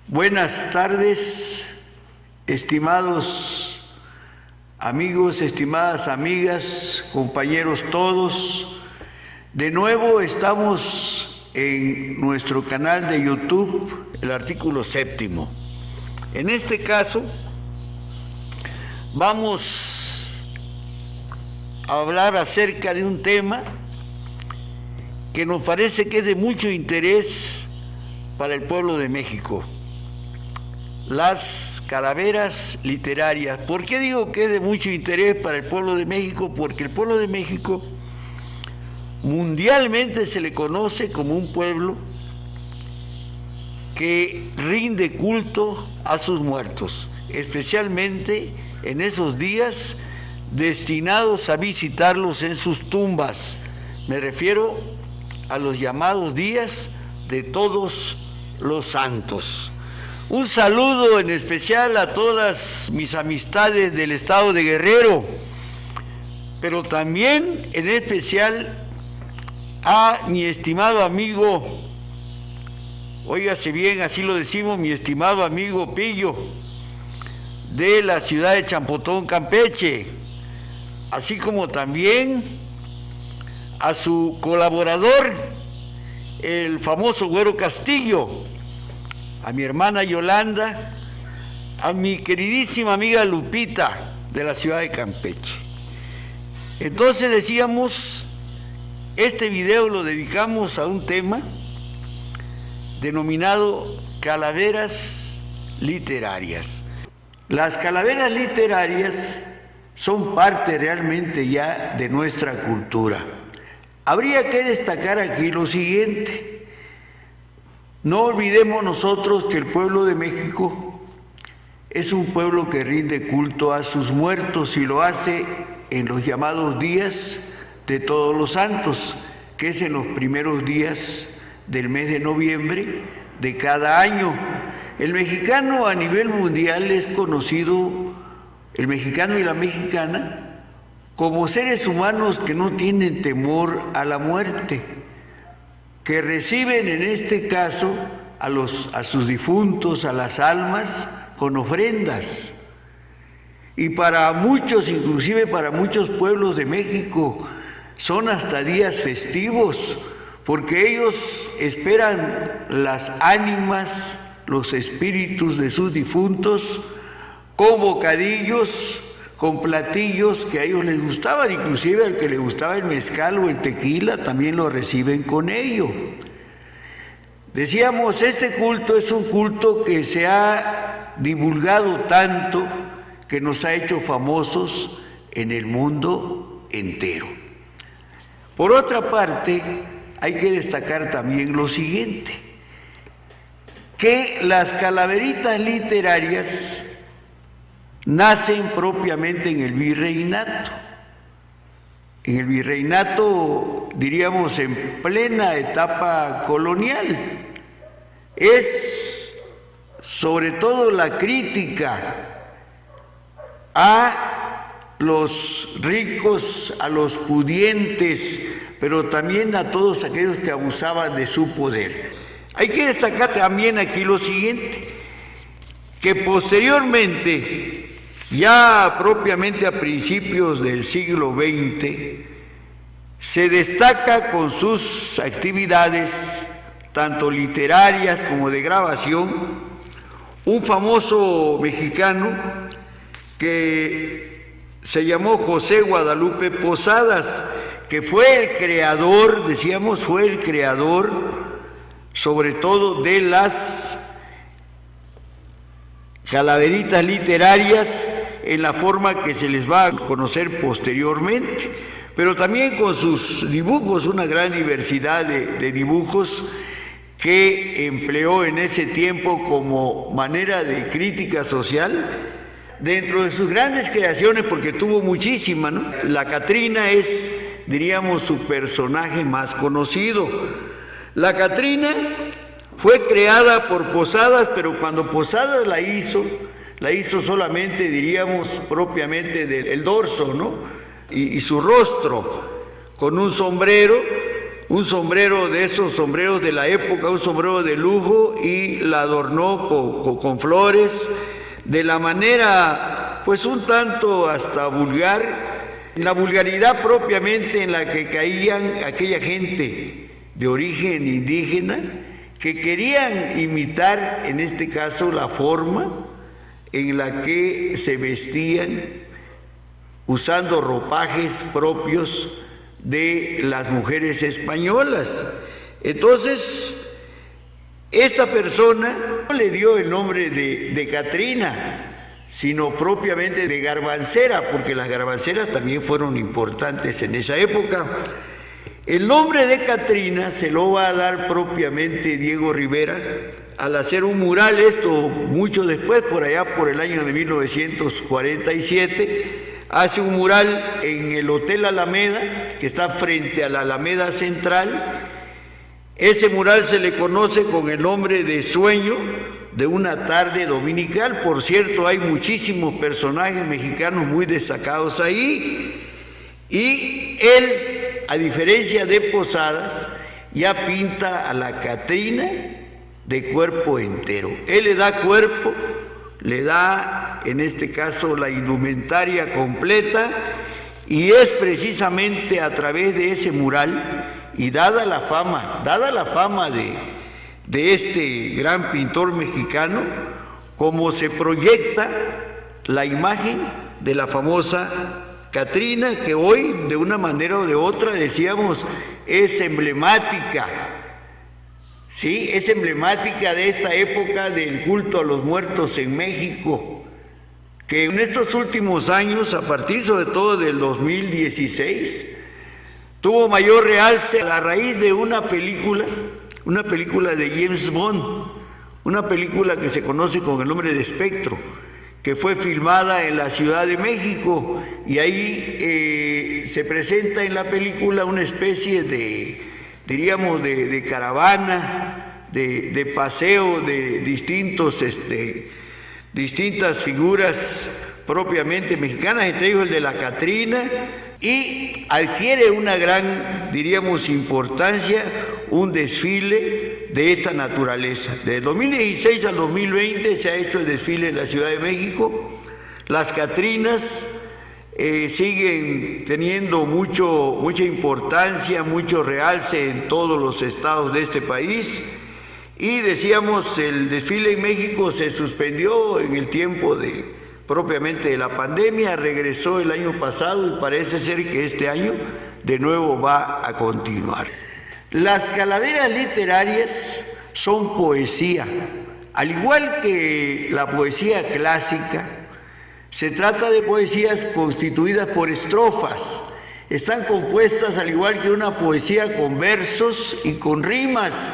Buenas tardes, estimados amigos, estimadas amigas, compañeros todos. De nuevo estamos en nuestro canal de YouTube, el artículo 7º. En este caso, vamos a hablar acerca de un tema que nos parece que es de mucho interés para el pueblo de México. Las calaveras literarias. ¿Por qué digo que es de mucho interés para el pueblo de México? Porque el pueblo de México mundialmente se le conoce como un pueblo que rinde culto a sus muertos, especialmente en esos días destinados a visitarlos en sus tumbas. Me refiero a los llamados días de Todos los Santos. Un saludo en especial a todas mis amistades del estado de Guerrero, pero también en especial a mi estimado amigo, óigase bien, así lo decimos, mi estimado amigo Pillo, de la ciudad de Champotón, Campeche, así como también a su colaborador, el famoso Güero Castillo, a mi hermana Yolanda, a mi queridísima amiga Lupita de la ciudad de Campeche. Entonces decíamos, este video lo dedicamos a un tema denominado calaveras literarias. Las calaveras literarias son parte realmente ya de nuestra cultura. Habría que destacar aquí lo siguiente. No olvidemos nosotros que el pueblo de México es un pueblo que rinde culto a sus muertos y lo hace en los llamados días de Todos los Santos, que es en los primeros días del mes de noviembre de cada año. El mexicano a nivel mundial es conocido, el mexicano y la mexicana, como seres humanos que no tienen temor a la muerte, que reciben en este caso a sus difuntos, a las almas, con ofrendas. Y para muchos, inclusive para muchos pueblos de México, son hasta días festivos, porque ellos esperan las ánimas, los espíritus de sus difuntos, con bocadillos, con platillos que a ellos les gustaban, inclusive al que le gustaba el mezcal o el tequila, también lo reciben con ello. Decíamos, este culto es un culto que se ha divulgado tanto que nos ha hecho famosos en el mundo entero. Por otra parte, hay que destacar también lo siguiente, que las calaveritas literarias nacen propiamente en el virreinato. En el virreinato, diríamos, en plena etapa colonial. Es sobre todo la crítica a los ricos, a los pudientes, pero también a todos aquellos que abusaban de su poder. Hay que destacar también aquí lo siguiente, que posteriormente, ya propiamente a principios del siglo XX, se destaca con sus actividades, tanto literarias como de grabación, un famoso mexicano que se llamó José Guadalupe Posadas, que fue el creador, decíamos, fue el creador sobre todo de las calaveritas literarias en la forma que se les va a conocer posteriormente, pero también con sus dibujos, una gran diversidad de dibujos que empleó en ese tiempo como manera de crítica social. Dentro de sus grandes creaciones, porque tuvo muchísimas, ¿no? La Catrina es, diríamos, su personaje más conocido. La Catrina fue creada por Posadas, pero cuando Posadas la hizo solamente, diríamos, propiamente del dorso, ¿no? Y su rostro, con un sombrero un sombrero de esos sombreros de la época, un sombrero de lujo, y la adornó con flores, de la manera pues un tanto hasta vulgar, la vulgaridad propiamente en la que caían aquella gente de origen indígena que querían imitar, en este caso, la forma en la que se vestían, usando ropajes propios de las mujeres españolas. Entonces, esta persona no le dio el nombre de Catrina, sino propiamente de garbancera, porque las garbanceras también fueron importantes en esa época. El nombre de Catrina se lo va a dar propiamente Diego Rivera al hacer un mural, esto mucho después, por allá por el año de 1947, hace un mural en el Hotel Alameda, que está frente a la Alameda Central. Ese mural se le conoce con el nombre de Sueño de una tarde dominical. Por cierto, hay muchísimos personajes mexicanos muy destacados ahí. Y él, a diferencia de Posadas, ya pinta a la Catrina de cuerpo entero. Él le da cuerpo, le da, en este caso, la indumentaria completa, y es precisamente a través de ese mural, y dada la fama de este gran pintor mexicano, como se proyecta la imagen de la famosa Catrina, que hoy, de una manera o de otra, decíamos, es emblemática. Sí, es emblemática de esta época del culto a los muertos en México, que en estos últimos años, a partir sobre todo del 2016, tuvo mayor realce a raíz de una película de James Bond, una película que se conoce con el nombre de Espectro, que fue filmada en la Ciudad de México, y ahí se presenta en la película una especie de, diríamos, de caravana, de paseo de distintas figuras propiamente mexicanas, entre ellos el de la Catrina, y adquiere una gran, diríamos, importancia un desfile de esta naturaleza. Desde 2016 al 2020 se ha hecho el desfile en la Ciudad de México. Las Catrinas siguen teniendo mucha importancia, mucho realce en todos los estados de este país. Y decíamos, el desfile en México se suspendió en el tiempo propiamente de la pandemia, regresó el año pasado y parece ser que este año de nuevo va a continuar. Las calaveras literarias son poesía. Al igual que la poesía clásica, se trata de poesías constituidas por estrofas. Están compuestas, al igual que una poesía, con versos y con rimas,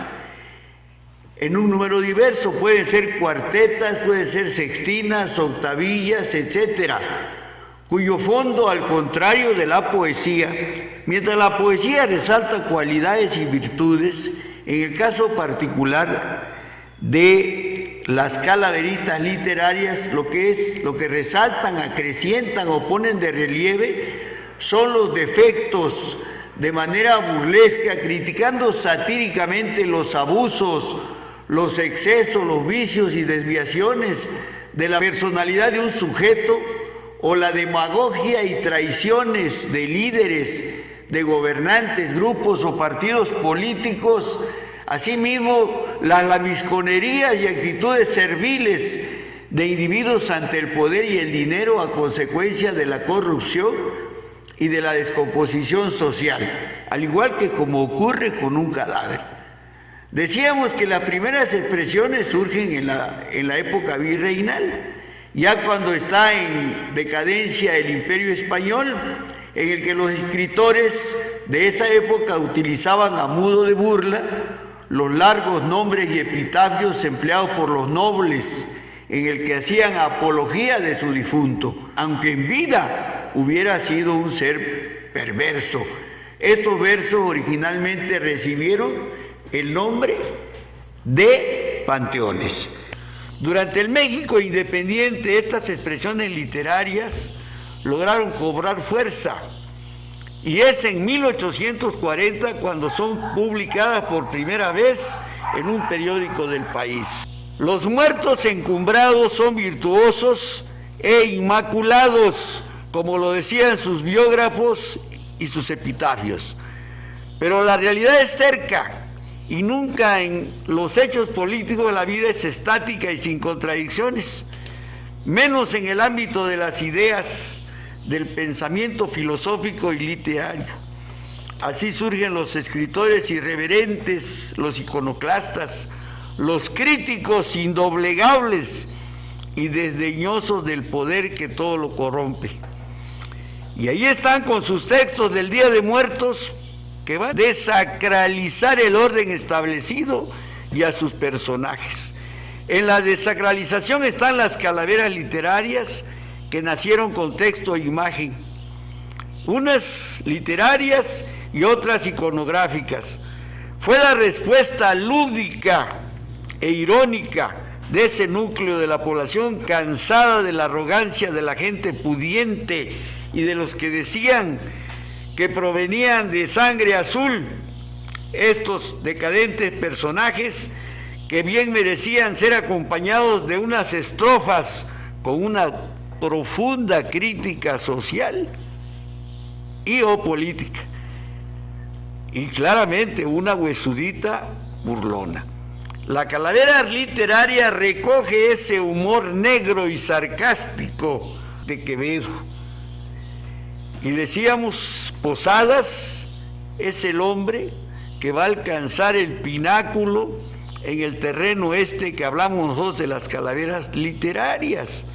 en un número diverso. Pueden ser cuartetas, pueden ser sextinas, octavillas, etcétera, cuyo fondo, al contrario de la poesía, mientras la poesía resalta cualidades y virtudes, en el caso particular de las calaveritas literarias, lo que resaltan, acrecientan o ponen de relieve son los defectos, de manera burlesca, criticando satíricamente los abusos, los excesos, los vicios y desviaciones de la personalidad de un sujeto, o la demagogia y traiciones de líderes, de gobernantes, grupos o partidos políticos. Asimismo, las lambisconerías y actitudes serviles de individuos ante el poder y el dinero a consecuencia de la corrupción y de la descomposición social, al igual que como ocurre con un cadáver. Decíamos que las primeras expresiones surgen en la época virreinal, ya cuando está en decadencia el Imperio Español, en el que los escritores de esa época utilizaban a modo de burla los largos nombres y epitafios empleados por los nobles, en el que hacían apología de su difunto, aunque en vida hubiera sido un ser perverso. Estos versos originalmente recibieron el nombre de panteones. Durante el México independiente, estas expresiones literarias lograron cobrar fuerza y es en 1840 cuando son publicadas por primera vez en un periódico del país. Los muertos encumbrados son virtuosos e inmaculados, como lo decían sus biógrafos y sus epitafios. Pero la realidad es cerca, y nunca en los hechos políticos la vida es estática y sin contradicciones, menos en el ámbito de las ideas, del pensamiento filosófico y literario. Así surgen los escritores irreverentes, los iconoclastas, los críticos indoblegables y desdeñosos del poder que todo lo corrompe. Y ahí están con sus textos del Día de Muertos, que van a desacralizar el orden establecido y a sus personajes. En la desacralización están las calaveras literarias que nacieron con texto e imagen, unas literarias y otras iconográficas. Fue la respuesta lúdica e irónica de ese núcleo de la población cansada de la arrogancia de la gente pudiente y de los que decían que provenían de sangre azul, estos decadentes personajes que bien merecían ser acompañados de unas estrofas con una profunda crítica social y o política, y claramente una huesudita burlona. La calavera literaria recoge ese humor negro y sarcástico de Quevedo. Y decíamos, Posadas es el hombre que va a alcanzar el pináculo en el terreno este que hablamos nosotros de las calaveras literarias,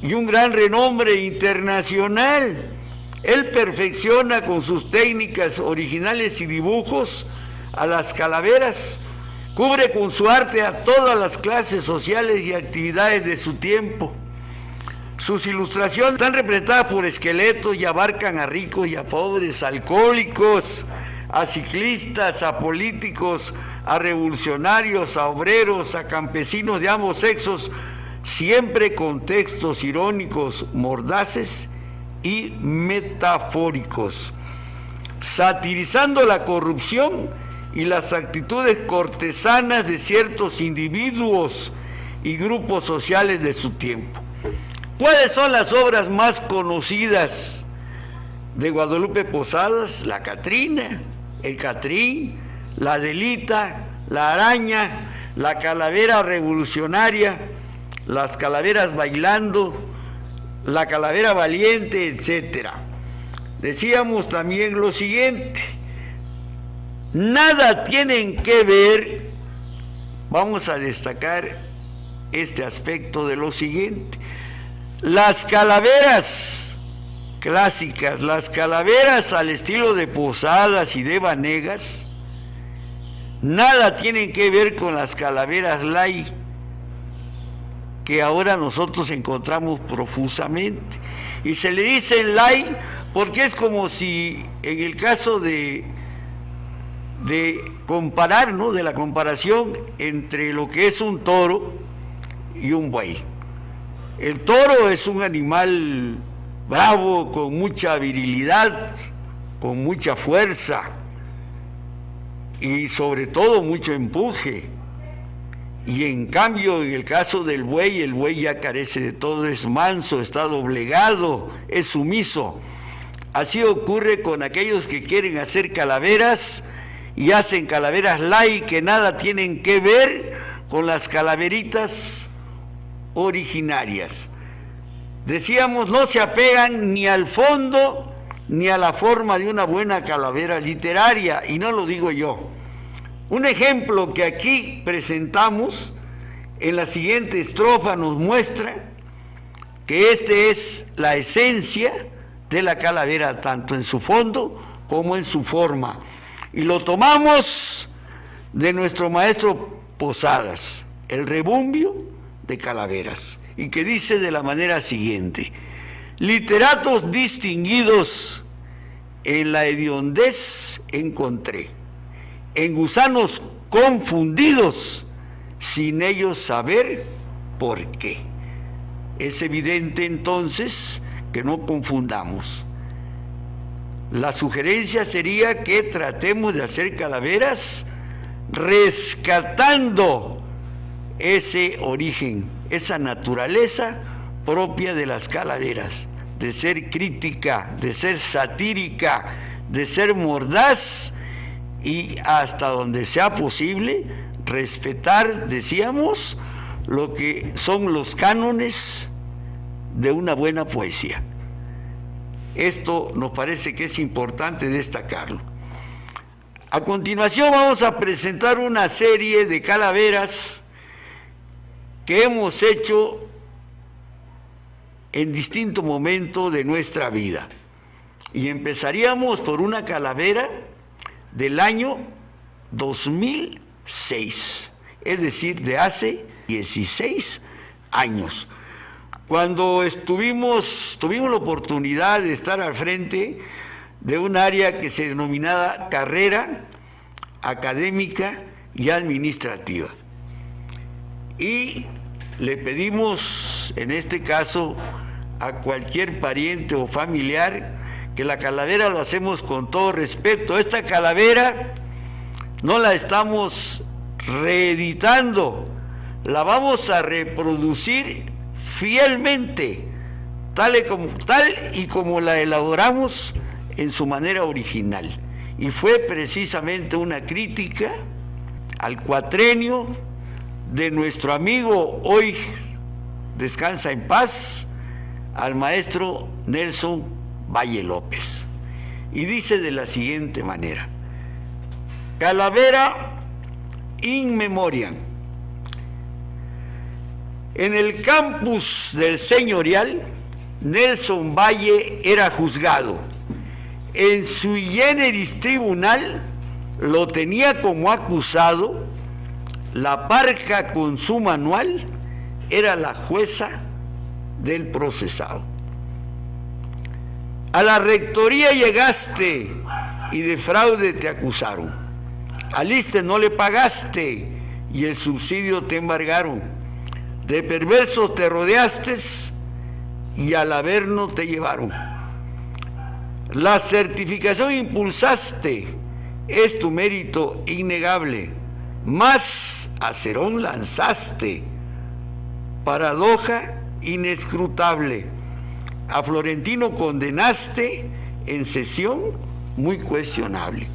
y un gran renombre internacional. Él perfecciona con sus técnicas originales y dibujos a las calaveras, cubre con su arte a todas las clases sociales y actividades de su tiempo. Sus ilustraciones están representadas por esqueletos y abarcan a ricos y a pobres, a alcohólicos, a ciclistas, a políticos, a revolucionarios, a obreros, a campesinos de ambos sexos, siempre con textos irónicos, mordaces y metafóricos, satirizando la corrupción y las actitudes cortesanas de ciertos individuos y grupos sociales de su tiempo. ¿Cuáles son las obras más conocidas de Guadalupe Posadas? La Catrina, el Catrín, la Adelita, la Araña, la Calavera Revolucionaria, las Calaveras Bailando, la Calavera Valiente, etcétera. Decíamos también lo siguiente: nada tienen que ver, vamos a destacar este aspecto de lo siguiente: las calaveras clásicas, las calaveras al estilo de Posadas y de Vanegas, nada tienen que ver con las calaveras light que ahora nosotros encontramos profusamente. Y se le dice light porque es como si en el caso de comparar, ¿no?, de la comparación entre lo que es un toro y un buey. El toro es un animal bravo, con mucha virilidad, con mucha fuerza y sobre todo mucho empuje. Y en cambio, en el caso del buey, el buey ya carece de todo, es manso, está doblegado, es sumiso. Así ocurre con aquellos que quieren hacer calaveras y hacen calaveras light que nada tienen que ver con las calaveritas originarias. Decíamos, no se apegan ni al fondo ni a la forma de una buena calavera literaria, y no lo digo yo. Un ejemplo que aquí presentamos en la siguiente estrofa nos muestra que esta es la esencia de la calavera, tanto en su fondo como en su forma. Y lo tomamos de nuestro maestro Posadas, el Rebumbio de Calaveras, y que dice de la manera siguiente: literatos distinguidos en la hediondez encontré, en gusanos confundidos, sin ellos saber por qué. Es evidente entonces que no confundamos La sugerencia sería que tratemos de hacer calaveras rescatando ese origen, esa naturaleza propia de las calaveras, de ser crítica, de ser satírica, de ser mordaz y hasta donde sea posible respetar, decíamos, lo que son los cánones de una buena poesía. Esto nos parece que es importante destacarlo. A continuación vamos a presentar una serie de calaveras que hemos hecho en distintos momentos de nuestra vida. Y empezaríamos por una calavera del año 2006, es decir, de hace 16 años. Cuando tuvimos la oportunidad de estar al frente de un área que se denominaba carrera académica y administrativa. Y le pedimos, en este caso, a cualquier pariente o familiar que la calavera lo hacemos con todo respeto. Esta calavera no la estamos reeditando, la vamos a reproducir fielmente, tal y como la elaboramos en su manera original. Y fue precisamente una crítica al cuatrenio de nuestro amigo, hoy descansa en paz, al maestro Nelson Valle López. Y dice de la siguiente manera: calavera in memoriam. En el campus del señorial, Nelson Valle era juzgado. En sui generis tribunal lo tenía como acusado. La parca con su manual era la jueza del procesado. A la rectoría llegaste y de fraude te acusaron. Al ISSSTE no le pagaste y el subsidio te embargaron. De perversos te rodeaste y al averno te llevaron. La certificación impulsaste, es tu mérito innegable, mas a Cerón lanzaste, paradoja inescrutable. A Florentino condenaste en sesión muy cuestionable.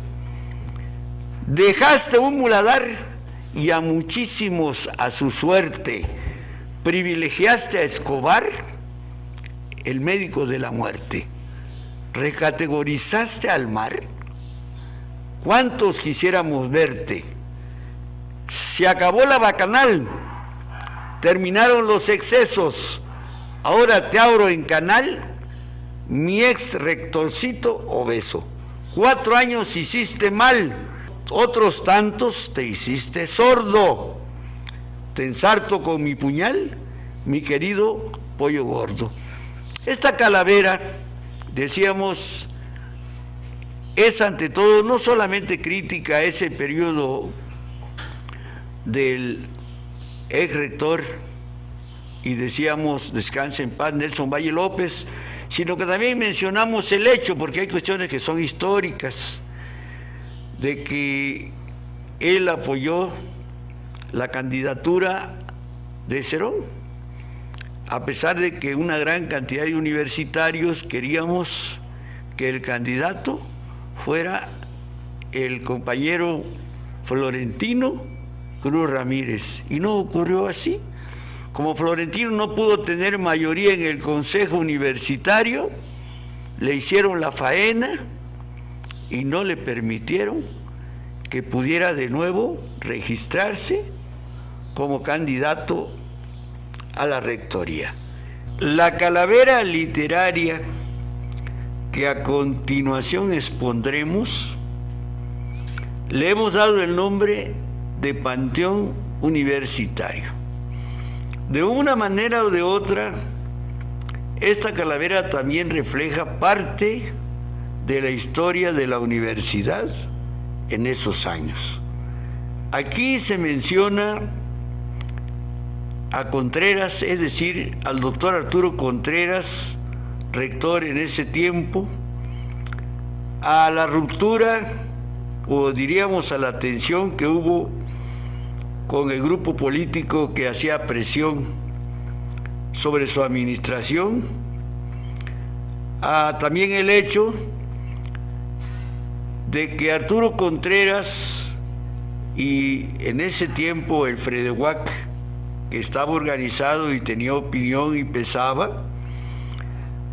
Dejaste un muladar y a muchísimos a su suerte. Privilegiaste a Escobar, el médico de la muerte. Recategorizaste al mar. ¿Cuántos quisiéramos verte? Se acabó la bacanal, terminaron los excesos. Ahora te abro en canal mi ex rectorcito obeso. 4 años hiciste mal, otros tantos te hiciste sordo. Te ensarto con mi puñal, mi querido pollo gordo. Esta calavera, decíamos, es ante todo no solamente crítica a ese periodo del ex rector, y decíamos, descanse en paz, Nelson Valle López, sino que también mencionamos el hecho, porque hay cuestiones que son históricas, de que él apoyó la candidatura de Cerón, a pesar de que una gran cantidad de universitarios queríamos que el candidato fuera el compañero Florentino Cruz Ramírez, y no ocurrió así. Como Florentino no pudo tener mayoría en el Consejo Universitario, le hicieron la faena y no le permitieron que pudiera de nuevo registrarse como candidato a la rectoría. La calavera literaria que a continuación expondremos, le hemos dado el nombre de Panteón Universitario. De una manera o de otra, esta calavera también refleja parte de la historia de la universidad en esos años. Aquí se menciona a Contreras, es decir, al doctor Arturo Contreras, rector en ese tiempo, a la ruptura, o diríamos a la tensión que hubo con el grupo político que hacía presión sobre su administración, a también el hecho de que Arturo Contreras y en ese tiempo el Fredehuac, que estaba organizado y tenía opinión y pesaba,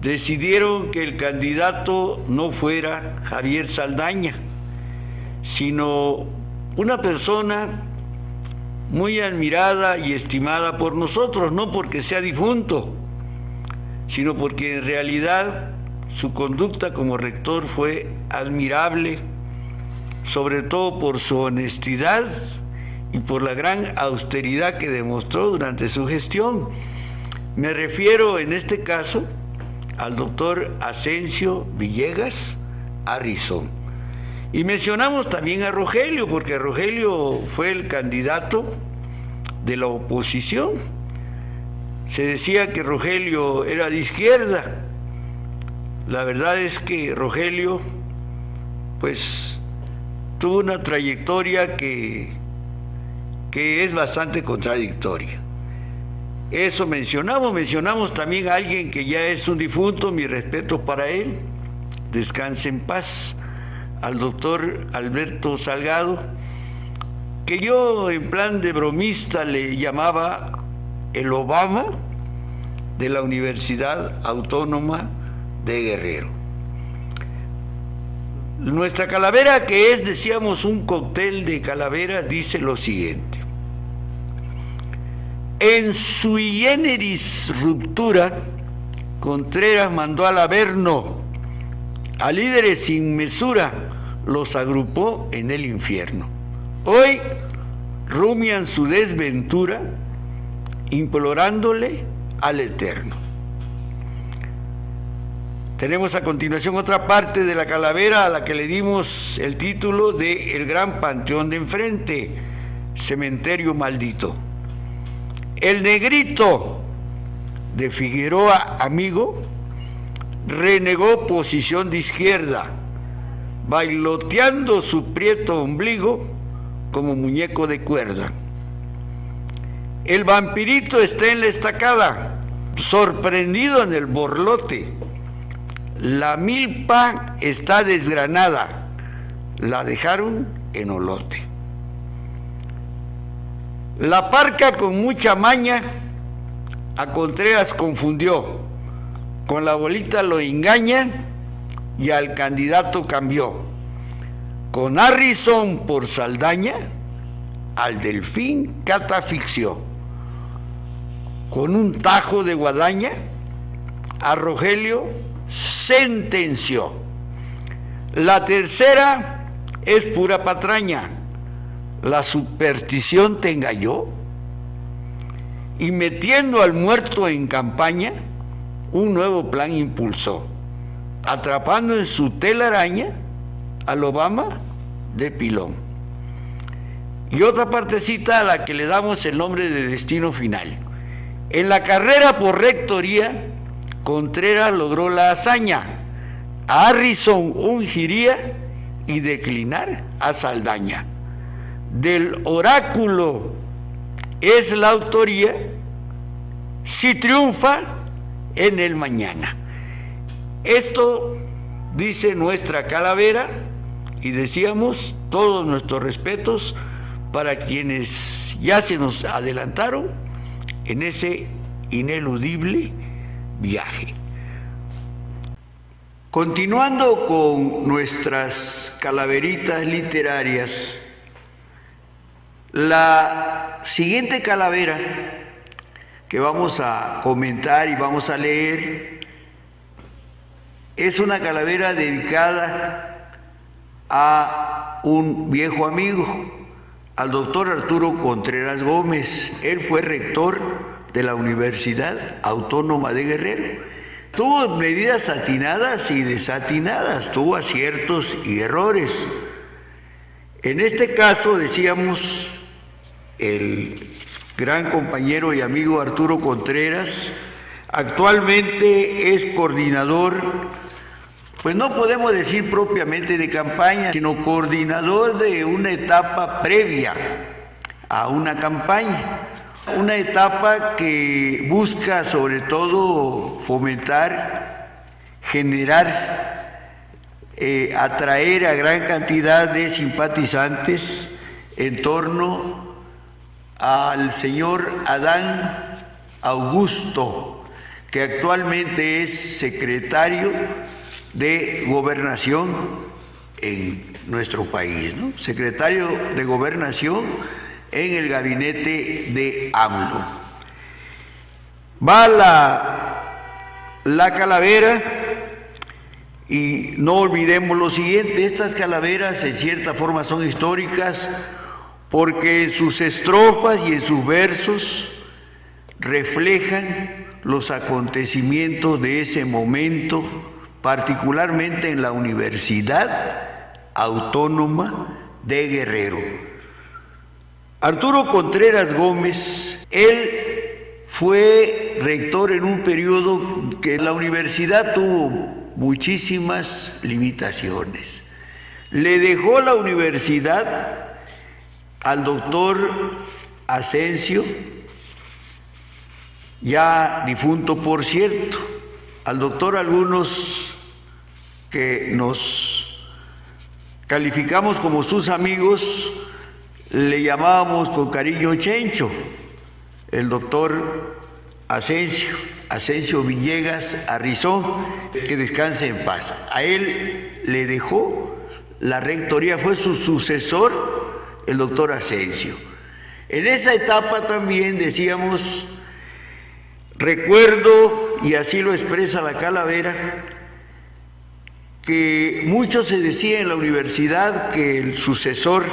decidieron que el candidato no fuera Javier Saldaña, sino una persona muy admirada y estimada por nosotros, no porque sea difunto, sino porque en realidad su conducta como rector fue admirable, sobre todo por su honestidad y por la gran austeridad que demostró durante su gestión. Me refiero en este caso al doctor Asensio Villegas Arrizón. Y mencionamos también a Rogelio, porque Rogelio fue el candidato de la oposición. Se decía que Rogelio era de izquierda. La verdad es que Rogelio, pues, tuvo una trayectoria que es bastante contradictoria. Eso mencionamos también a alguien que ya es un difunto, mi respeto para él, descanse en paz, al doctor Alberto Salgado, que yo en plan de bromista le llamaba el Obama de la Universidad Autónoma de Guerrero. Nuestra calavera, que es, decíamos, un cóctel de calaveras, dice lo siguiente: en sui generis ruptura, Contreras mandó al Averno, a líderes sin mesura, los agrupó en el infierno. Hoy rumian su desventura, implorándole al Eterno. Tenemos a continuación otra parte de la calavera a la que le dimos el título de El Gran Panteón de Enfrente, Cementerio Maldito. El Negrito de Figueroa Amigo renegó posición de izquierda, bailoteando su prieto ombligo como muñeco de cuerda. El Vampirito está en la estacada, sorprendido en el borlote. La milpa está desgranada, la dejaron en olote. La parca, con mucha maña, a Contreras confundió, con la bolita lo engaña y al candidato cambió. Con Arrizón por Saldaña, al Delfín catafixió. Con un tajo de guadaña, a Rogelio sentenció. La tercera es pura patraña. La superstición te engañó, y metiendo al muerto en campaña, un nuevo plan impulsó, atrapando en su telaraña al Obama de pilón. Y otra partecita a la que le damos el nombre de Destino Final. En la carrera por rectoría, Contreras logró la hazaña. A Arrizón ungiría y declinar a Saldaña. Del oráculo es la autoría, si triunfa en el mañana. Esto dice nuestra calavera, y decíamos todos nuestros respetos para quienes ya se nos adelantaron en ese ineludible viaje. Continuando con nuestras calaveritas literarias, la siguiente calavera que vamos a comentar y vamos a leer es una calavera dedicada a un viejo amigo, al doctor Arturo Contreras Gómez. Él fue rector de la Universidad Autónoma de Guerrero. Tuvo medidas atinadas y desatinadas, tuvo aciertos y errores. En este caso, decíamos, el gran compañero y amigo Arturo Contreras actualmente es coordinador pues no podemos decir propiamente de campaña, sino coordinador de una etapa previa a una campaña. Una etapa que busca sobre todo fomentar, generar, atraer a gran cantidad de simpatizantes en torno al señor Adán Augusto, que actualmente es secretario de Gobernación en nuestro país, ¿no? Secretario de Gobernación en el gabinete de AMLO. Va la calavera, y no olvidemos lo siguiente: estas calaveras en cierta forma son históricas porque en sus estrofas y en sus versos reflejan los acontecimientos de ese momento, particularmente en la Universidad Autónoma de Guerrero. Arturo Contreras Gómez, él fue rector en un periodo que la universidad tuvo muchísimas limitaciones. Le dejó la universidad al doctor Asensio, ya difunto por cierto. Al doctor, algunos que nos calificamos como sus amigos, le llamábamos con cariño Chencho. El doctor Asensio Villegas Arrizón, que descanse en paz. A él le dejó la rectoría, fue su sucesor el doctor Asensio. En esa etapa también decíamos, recuerdo, y así lo expresa la calavera, que mucho se decía en la universidad que el sucesor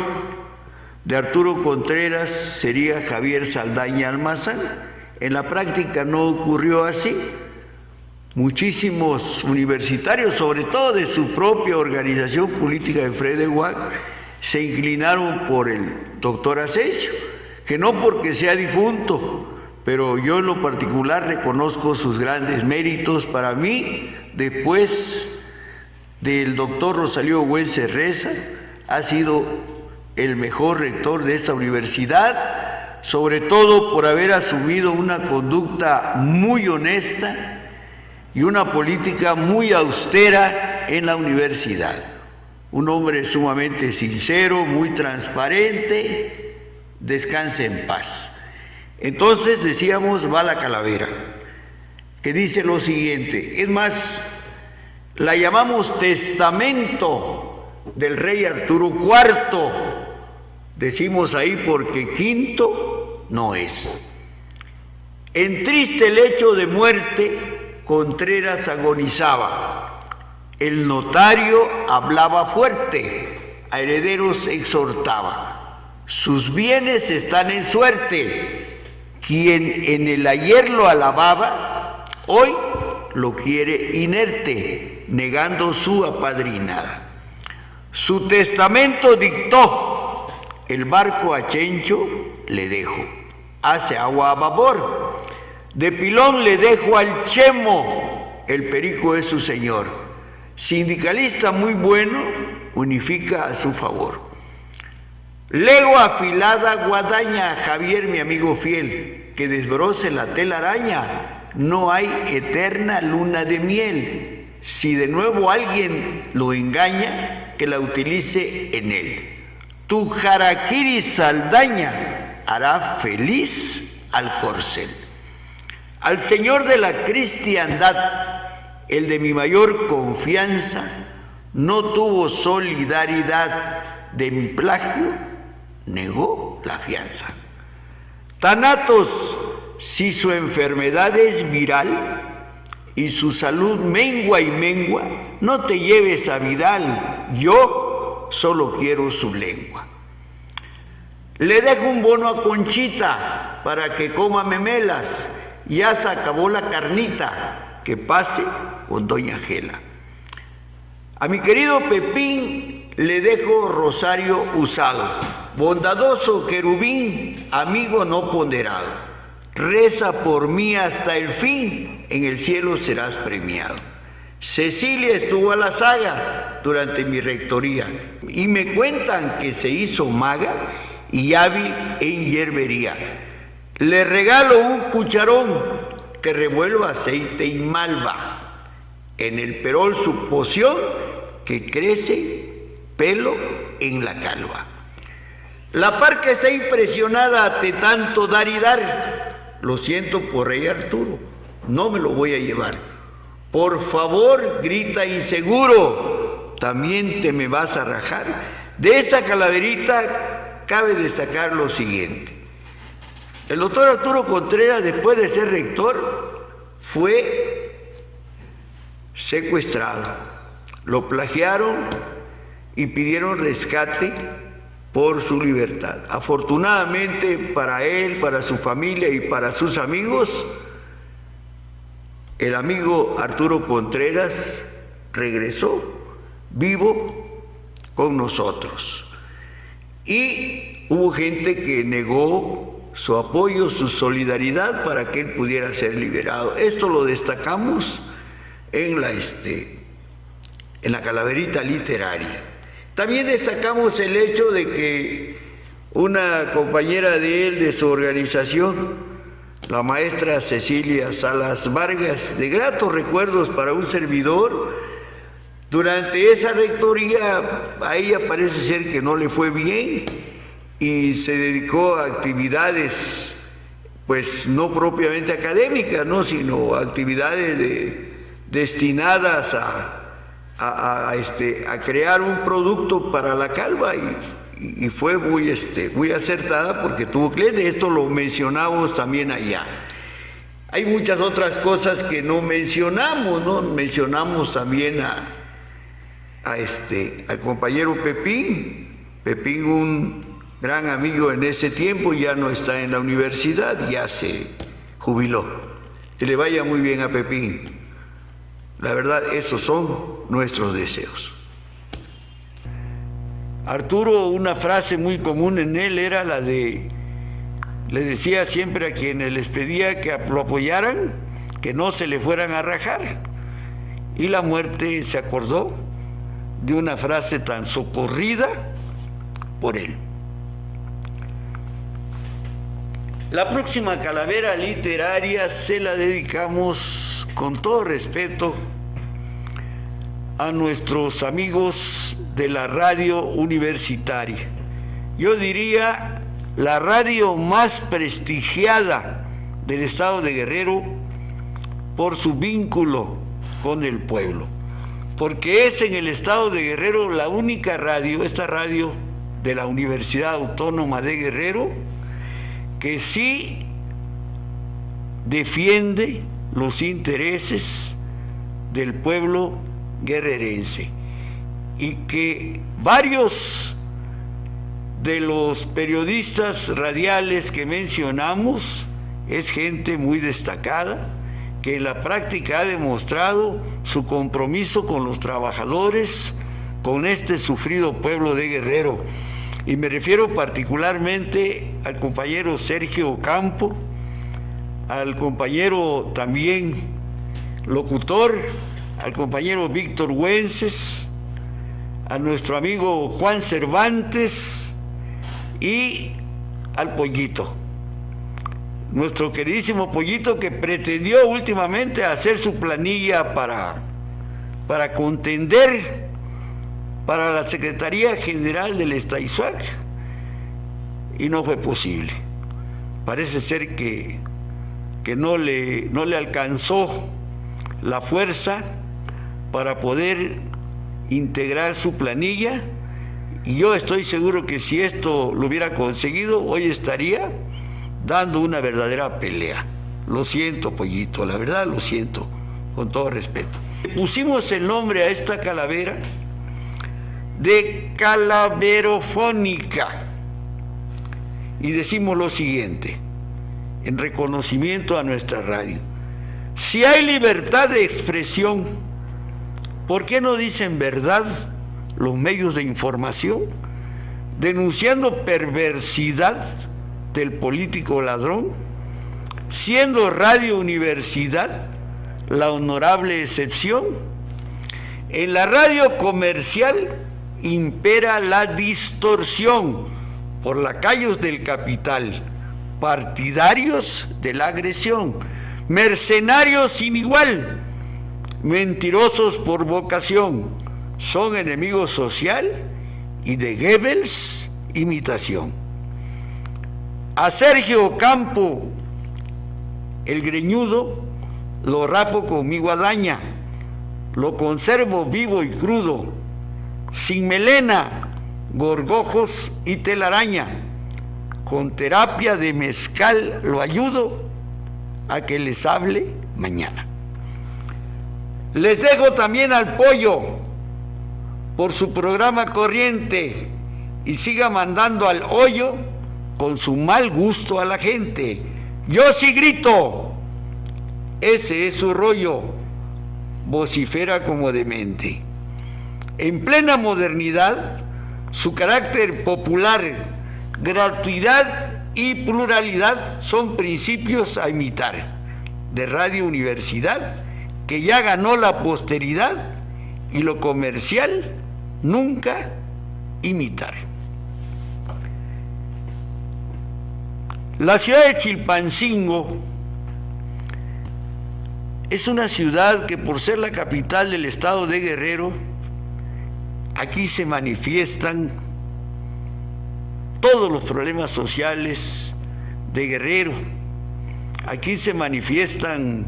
de Arturo Contreras sería Javier Saldaña Almazán. En la práctica no ocurrió así. Muchísimos universitarios, sobre todo de su propia organización política de FREDEWAC, se inclinaron por el doctor Asensio, que no porque sea difunto, pero yo en lo particular reconozco sus grandes méritos. Para mí, después del doctor Rosalío Güences Reza, ha sido el mejor rector de esta universidad, sobre todo por haber asumido una conducta muy honesta y una política muy austera en la universidad. Un hombre sumamente sincero, muy transparente, descanse en paz. Entonces decíamos, va la calavera, que dice lo siguiente, es más, la llamamos testamento del rey Arturo IV, decimos ahí porque quinto no es. En triste lecho de muerte, Contreras agonizaba. El notario hablaba fuerte, a herederos exhortaba. Sus bienes están en suerte. Quien en el ayer lo alababa, hoy lo quiere inerte, negando su apadrinada. Su testamento dictó, el barco a Chencho le dejo, hace agua a babor. De pilón le dejo al Chemo, el perico es su señor. Sindicalista muy bueno, unifica a su favor. Lego afilada guadaña, Javier, mi amigo fiel, que desbroce la telaraña. No hay eterna luna de miel. Si de nuevo alguien lo engaña, que la utilice en él. Tu jaraquiri Saldaña hará feliz al corcel. Al señor de la cristiandad, el de mi mayor confianza, no tuvo solidaridad, de mi plagio negó la fianza. Thanatos, si su enfermedad es viral y su salud mengua y mengua, no te lleves a Vidal, yo solo quiero su lengua. Le dejo un bono a Conchita para que coma memelas, ya se acabó la carnita, que pase con doña Gela. A mi querido Pepín le dejo rosario usado, bondadoso querubín, amigo no ponderado. Reza por mí hasta el fin, en el cielo serás premiado. Cecilia estuvo a la saga durante mi rectoría y me cuentan que se hizo maga y hábil en hierbería. Le regalo un cucharón que revuelva aceite y malva. En el perol su poción que crece pelo en la calva. La parca está impresionada de tanto dar y dar. Lo siento por rey Arturo, no me lo voy a llevar. Por favor, grita inseguro, también te me vas a rajar. De esta calaverita cabe destacar lo siguiente. El doctor Arturo Contreras, después de ser rector, fue secuestrado. Lo plagiaron y pidieron rescate por su libertad. Afortunadamente para él, para su familia y para sus amigos, el amigo Arturo Contreras regresó vivo con nosotros. Y hubo gente que negó su apoyo, su solidaridad para que él pudiera ser liberado. Esto lo destacamos en la calaverita literaria. También destacamos el hecho de que una compañera de él, de su organización, la maestra Cecilia Salas Vargas, de gratos recuerdos para un servidor, durante esa rectoría a ella parece ser que no le fue bien y se dedicó a actividades, pues no propiamente académicas, ¿no?, sino actividades destinadas a crear un producto para la calva y fue muy acertada porque tuvo clientes. Esto lo mencionamos también allá. Hay muchas otras cosas que no mencionamos, ¿no? Mencionamos también al compañero Pepín, un gran amigo en ese tiempo, ya no está en la universidad, ya se jubiló. Que le vaya muy bien a Pepín. La verdad, esos son nuestros deseos. Arturo, una frase muy común en él era la de, le decía siempre a quienes les pedía que lo apoyaran, que no se le fueran a rajar. Y la muerte se acordó de una frase tan socorrida por él. La próxima calavera literaria se la dedicamos con todo respeto a nuestros amigos de la radio universitaria. Yo diría la radio más prestigiada del estado de Guerrero por su vínculo con el pueblo, porque es en el estado de Guerrero la única radio, esta radio de la Universidad Autónoma de Guerrero, que sí defiende los intereses del pueblo guerrerense y que varios de los periodistas radiales que mencionamos es gente muy destacada que en la práctica ha demostrado su compromiso con los trabajadores, con este sufrido pueblo de Guerrero. Y me refiero particularmente al compañero Sergio Ocampo, al compañero también locutor, al compañero Víctor Güences, a nuestro amigo Juan Cervantes y al Pollito, nuestro queridísimo Pollito, que pretendió últimamente hacer su planilla para contender para la Secretaría General del Estaizuac y no fue posible. Parece ser que no le alcanzó la fuerza para poder integrar su planilla, y yo estoy seguro que si esto lo hubiera conseguido, hoy estaría dando una verdadera pelea. Lo siento, Pollito, la verdad lo siento, con todo respeto. Pusimos el nombre a esta calavera de Calaverofónica y decimos lo siguiente, en reconocimiento a nuestra radio: si hay libertad de expresión, ¿por qué no dicen verdad los medios de información, denunciando perversidad del político ladrón, siendo Radio Universidad la honorable excepción? En la radio comercial impera la distorsión por lacayos del capital, partidarios de la agresión, mercenarios sin igual, mentirosos por vocación, son enemigo social y de Goebbels imitación. A Sergio Campo, el greñudo, lo rapo con mi guadaña, lo conservo vivo y crudo, sin melena, gorgojos y telaraña. Con terapia de mezcal lo ayudo a que les hable mañana. Les dejo también al Pollo por su programa corriente y siga mandando al hoyo con su mal gusto a la gente. Yo sí grito, ese es su rollo, vocifera como demente. En plena modernidad, su carácter popular, gratuidad y pluralidad son principios a imitar. De Radio Universidad, que ya ganó la posteridad, y lo comercial nunca imitar. La ciudad de Chilpancingo es una ciudad que, por ser la capital del estado de Guerrero, aquí se manifiestan todos los problemas sociales de Guerrero. Aquí se manifiestan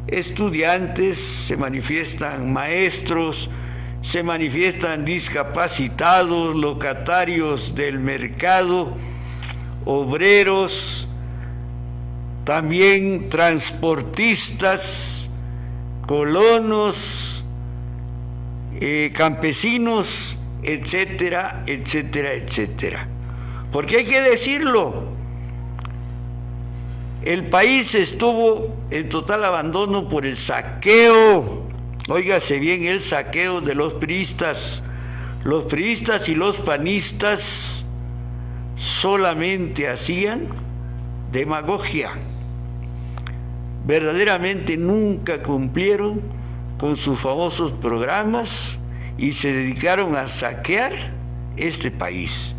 estudiantes, se manifiestan maestros, se manifiestan discapacitados, locatarios del mercado, obreros, también transportistas, colonos, campesinos, etcétera, etcétera, etcétera. Porque hay que decirlo, el país estuvo en total abandono por el saqueo, óigase bien, el saqueo de los priistas. Los priistas y los panistas solamente hacían demagogia. Verdaderamente nunca cumplieron con sus famosos programas y se dedicaron a saquear este país.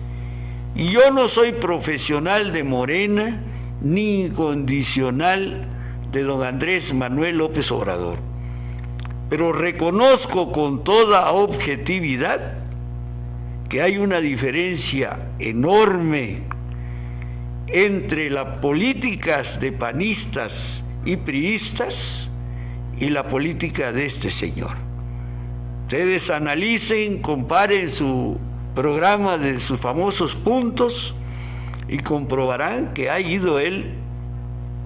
Y yo no soy profesional de Morena ni incondicional de don Andrés Manuel López Obrador, pero reconozco con toda objetividad que hay una diferencia enorme entre las políticas de panistas y priistas y la política de este señor. Ustedes analicen, comparen su programa de sus famosos puntos y comprobarán que ha ido él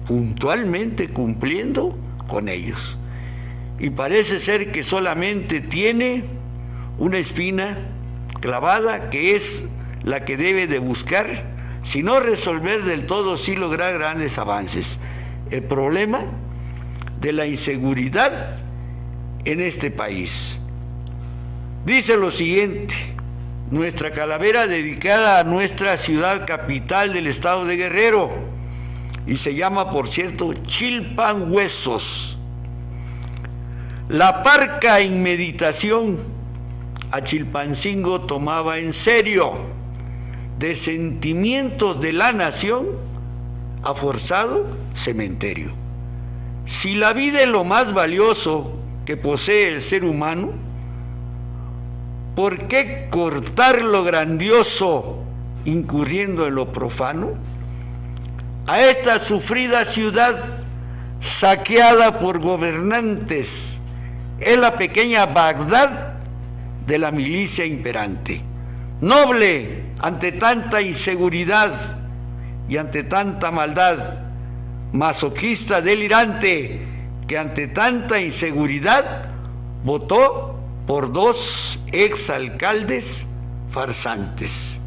puntualmente cumpliendo con ellos. Y parece ser que solamente tiene una espina clavada, que es la que debe de buscar, si no resolver del todo, sí lograr grandes avances. El problema de la inseguridad en este país. Dice lo siguiente: nuestra calavera dedicada a nuestra ciudad capital del estado de Guerrero, y se llama, por cierto, Chilpanhuesos. La parca en meditación a Chilpancingo tomaba en serio, de sentimientos de la nación a forzado cementerio. Si la vida es lo más valioso que posee el ser humano, ¿por qué cortar lo grandioso incurriendo en lo profano? A esta sufrida ciudad, saqueada por gobernantes, es la pequeña Bagdad de la milicia imperante. Noble ante tanta inseguridad y ante tanta maldad, masoquista delirante que ante tanta inseguridad votó por dos exalcaldes farsantes.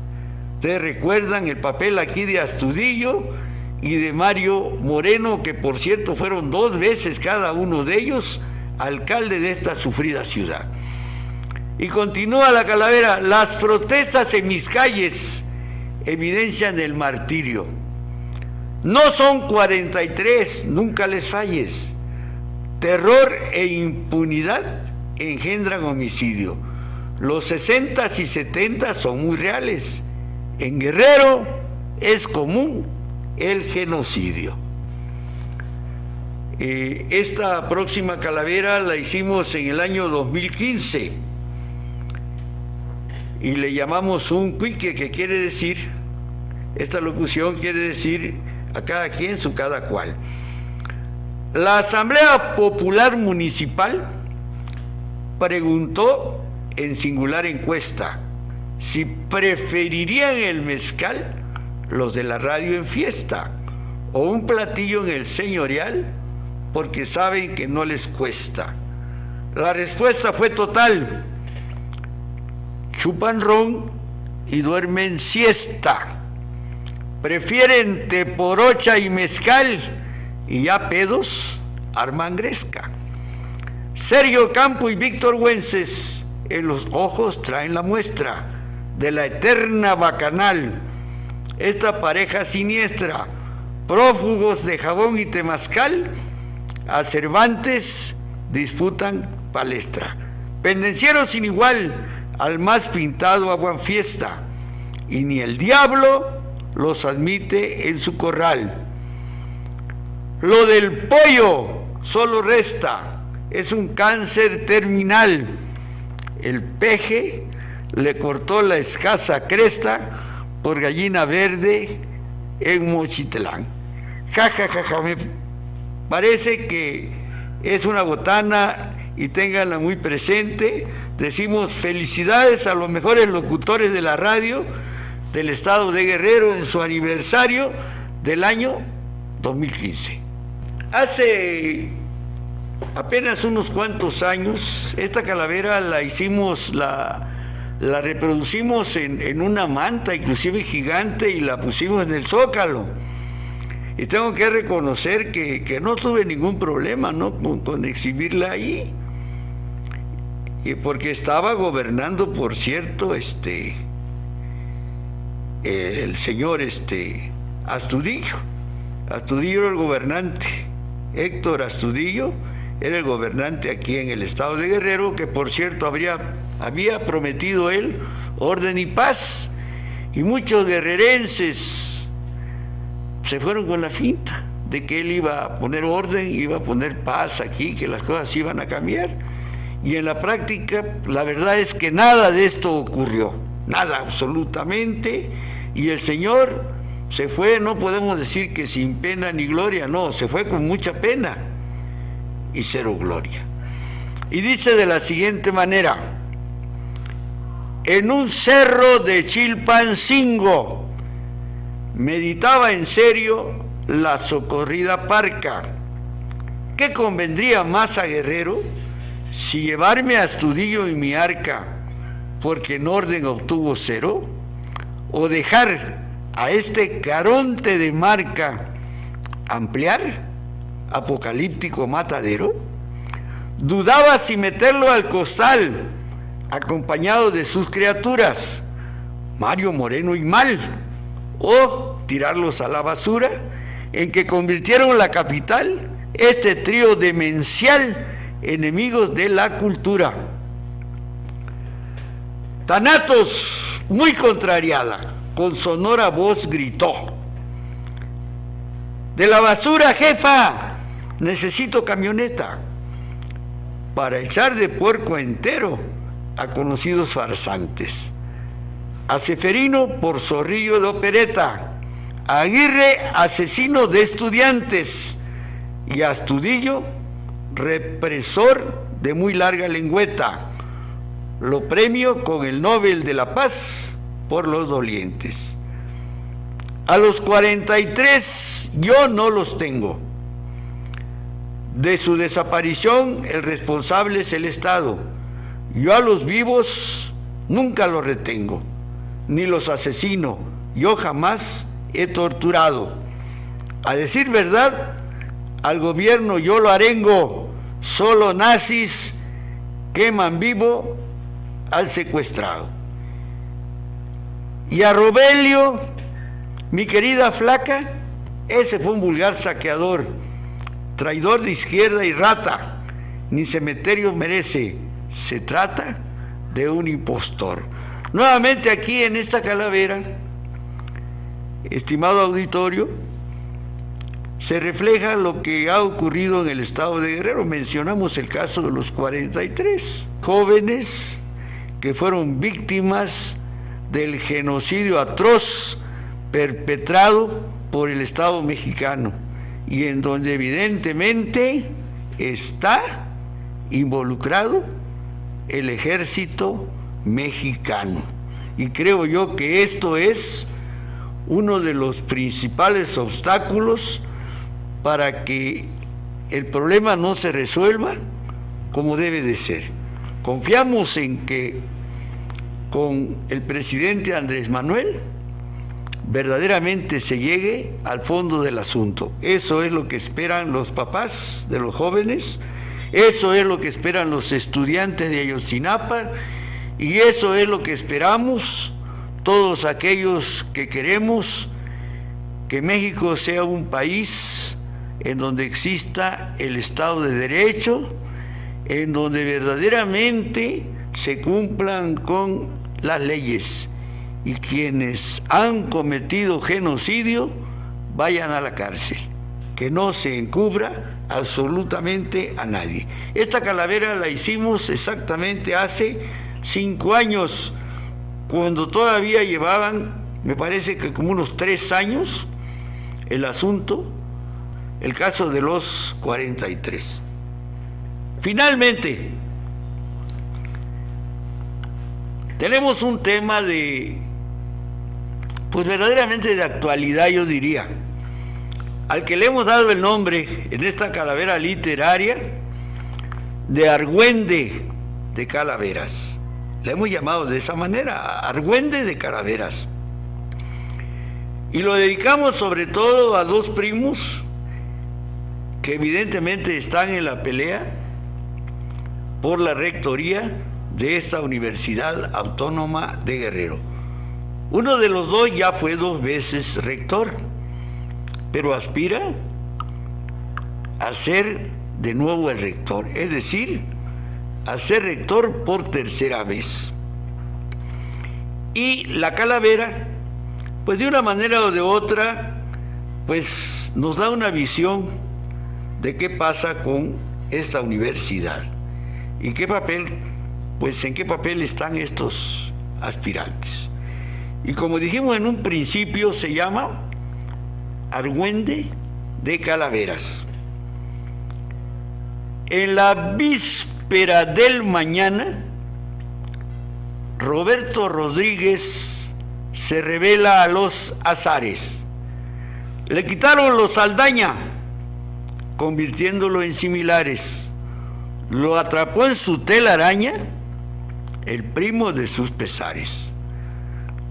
Ustedes recuerdan el papel aquí de Astudillo y de Mario Moreno, que por cierto fueron 2 veces cada uno de ellos alcalde de esta sufrida ciudad. Y continúa la calavera: las protestas en mis calles evidencian el martirio. No son 43, nunca les falles. Terror e impunidad engendran homicidio. Los 60 y 70 son muy reales. En Guerrero es común el genocidio. Esta próxima calavera la hicimos en el año 2015 y le llamamos un cuique, que quiere decir, esta locución quiere decir a cada quien su cada cual. La Asamblea Popular Municipal preguntó en singular encuesta si preferirían el mezcal, los de la radio en fiesta, o un platillo en el señorial, porque saben que no les cuesta. La respuesta fue total: chupan ron y duermen siesta. Prefieren teporocha y mezcal, y ya pedos arman gresca. Sergio Campo y Víctor Güences en los ojos traen la muestra de la eterna bacanal. Esta pareja siniestra, prófugos de jabón y temazcal, a Cervantes disputan palestra. Pendencieros sin igual, al más pintado aguan fiesta, y ni el diablo los admite en su corral. Lo del pollo solo resta, es un cáncer terminal. El peje le cortó la escasa cresta por gallina verde en Mochitlán. Ja, ja, ja, ja, me parece que es una botana y ténganla muy presente. Decimos felicidades a los mejores locutores de la radio del estado de Guerrero en su aniversario del año 2015. Hace apenas unos cuantos años, esta calavera la hicimos, la reproducimos en una manta, inclusive gigante, y la pusimos en el Zócalo. Y tengo que reconocer que no tuve ningún problema, ¿no?, con exhibirla ahí. Y porque estaba gobernando, por cierto, el señor Astudillo. Astudillo era el gobernante. Héctor Astudillo era el gobernante aquí en el estado de Guerrero, que por cierto había prometido él orden y paz, y muchos guerrerenses se fueron con la finta de que él iba a poner orden, iba a poner paz aquí, que las cosas iban a cambiar, y en la práctica la verdad es que nada de esto ocurrió, nada absolutamente, y el señor se fue, no podemos decir que sin pena ni gloria, no, se fue con mucha pena y cero gloria. Y dice de la siguiente manera: en un cerro de Chilpancingo meditaba en serio la socorrida parca. ¿Qué convendría más a Guerrero si llevarme a Astudillo y mi arca, porque en orden obtuvo cero, o dejar a este Caronte de marca ampliar apocalíptico matadero? Dudaba si meterlo al costal acompañado de sus criaturas, Mario Moreno y Mal, o tirarlos a la basura, en que convirtieron la capital, este trío demencial, enemigos de la cultura. Thanatos, muy contrariada, con sonora voz gritó: de la basura, jefa, necesito camioneta para echar de puerco entero a conocidos farsantes. A Ceferino por zorrillo de opereta, a Aguirre asesino de estudiantes, y a Astudillo represor de muy larga lengüeta. Lo premio con el Nobel de la Paz por los dolientes. A los 43 yo no los tengo. De su desaparición el responsable es el Estado. Yo a los vivos nunca los retengo, ni los asesino. Yo jamás he torturado. A decir verdad, al gobierno yo lo arengo. Solo nazis queman vivo al secuestrado. Y a Robelio, mi querida flaca, ese fue un vulgar saqueador, traidor de izquierda y rata, ni cementerio merece. se trata de un impostor. Nuevamente aquí en esta calavera, estimado auditorio, se refleja lo que ha ocurrido en el estado de Guerrero. Mencionamos el caso de los 43 jóvenes que fueron víctimas del genocidio atroz perpetrado por el Estado mexicano, y en donde evidentemente está involucrado el ejército mexicano. Y creo yo que esto es uno de los principales obstáculos para que el problema no se resuelva como debe de ser. Confiamos en que con el presidente Andrés Manuel verdaderamente se llegue al fondo del asunto. Eso es lo que esperan los papás de los jóvenes, eso es lo que esperan los estudiantes de Ayotzinapa, y eso es lo que esperamos todos aquellos que queremos que México sea un país en donde exista el Estado de Derecho, en donde verdaderamente se cumplan con las leyes, y quienes han cometido genocidio vayan a la cárcel, que no se encubra absolutamente a nadie. Esta calavera la hicimos exactamente hace 5 años, cuando todavía llevaban, me parece que como unos 3 años, el asunto, el caso de los 43. Finalmente, tenemos un tema pues verdaderamente de actualidad, yo diría, al que le hemos dado el nombre en esta calavera literaria de Argüende de Calaveras. La hemos llamado de esa manera, Argüende de Calaveras. Y lo dedicamos sobre todo a 2 primos que evidentemente están en la pelea por la rectoría de esta Universidad Autónoma de Guerrero. Uno de los 2 ya fue 2 veces rector, pero aspira a ser de nuevo el rector, es decir, a ser rector por 3ª vez. Y la calavera, pues de una manera o de otra, pues nos da una visión de qué pasa con esta universidad y qué papel, pues en qué papel están estos aspirantes. Y como dijimos en un principio, se llama Argüende de Calaveras. En la víspera del mañana, Roberto Rodríguez se revela a los azares. Le quitaron los Saldaña, convirtiéndolo en similares. Lo atrapó en su telaraña el primo de sus pesares.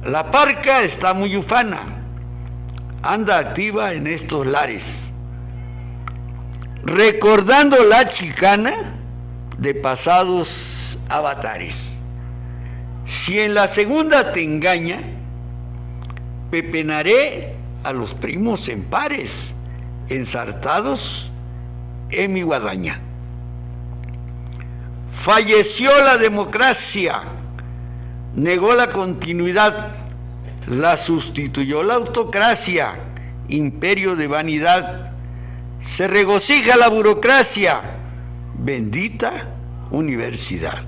La parca está muy ufana, anda activa en estos lares, recordando la chicana de pasados avatares. Si en la segunda te engaña, pepenaré a los primos en pares, ensartados en mi guadaña. Falleció la democracia, negó la continuidad, la sustituyó la autocracia, imperio de vanidad. Se regocija la burocracia, bendita universidad.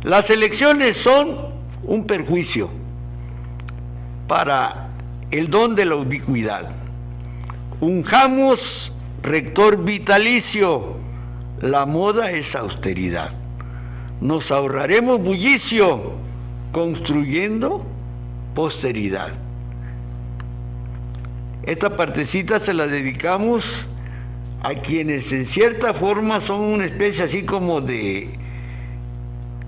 Las elecciones son un perjuicio para el don de la ubicuidad. Unjamos rector vitalicio, la moda es austeridad. Nos ahorraremos bullicio construyendo posteridad. Esta partecita se la dedicamos a quienes en cierta forma son una especie así como de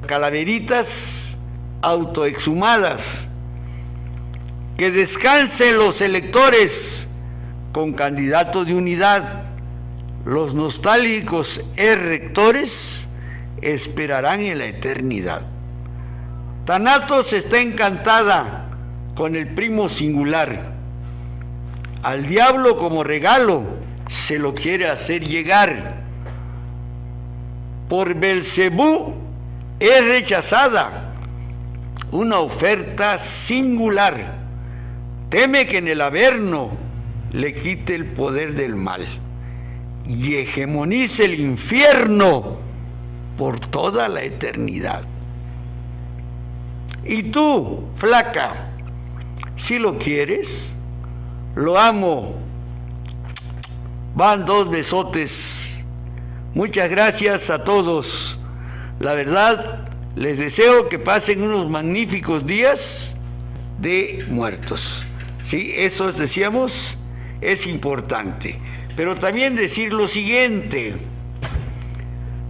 calaveritas autoexhumadas. Que descansen los electores con candidatos de unidad. Los nostálgicos rectores esperarán en la eternidad. Thanatos está encantada con el primo singular. Al diablo como regalo se lo quiere hacer llegar. Por Belcebú Es rechazada una oferta singular. Teme que en el Averno le quite el poder del mal y hegemonice el infierno por toda la eternidad. Y tú, flaca, si lo quieres, lo amo. Van 2 besotes. Muchas gracias a todos. La verdad, les deseo que pasen unos magníficos días de muertos. Sí, eso decíamos, es importante. Pero también decir lo siguiente: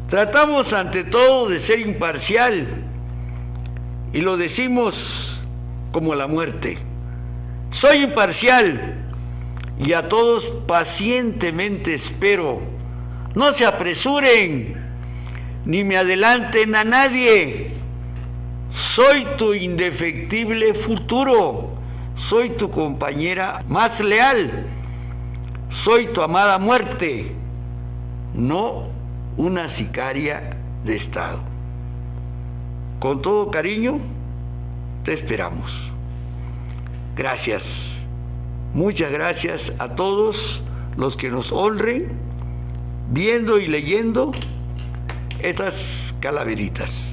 tratamos ante todo de ser imparcial y lo decimos como la muerte. Soy imparcial y a todos pacientemente espero. No se apresuren ni me adelanten a nadie. Soy tu indefectible futuro. Soy tu compañera más leal. Soy tu amada muerte, no una sicaria de Estado. Con todo cariño, te esperamos. Gracias. Muchas gracias a todos los que nos honren viendo y leyendo estas calaveritas.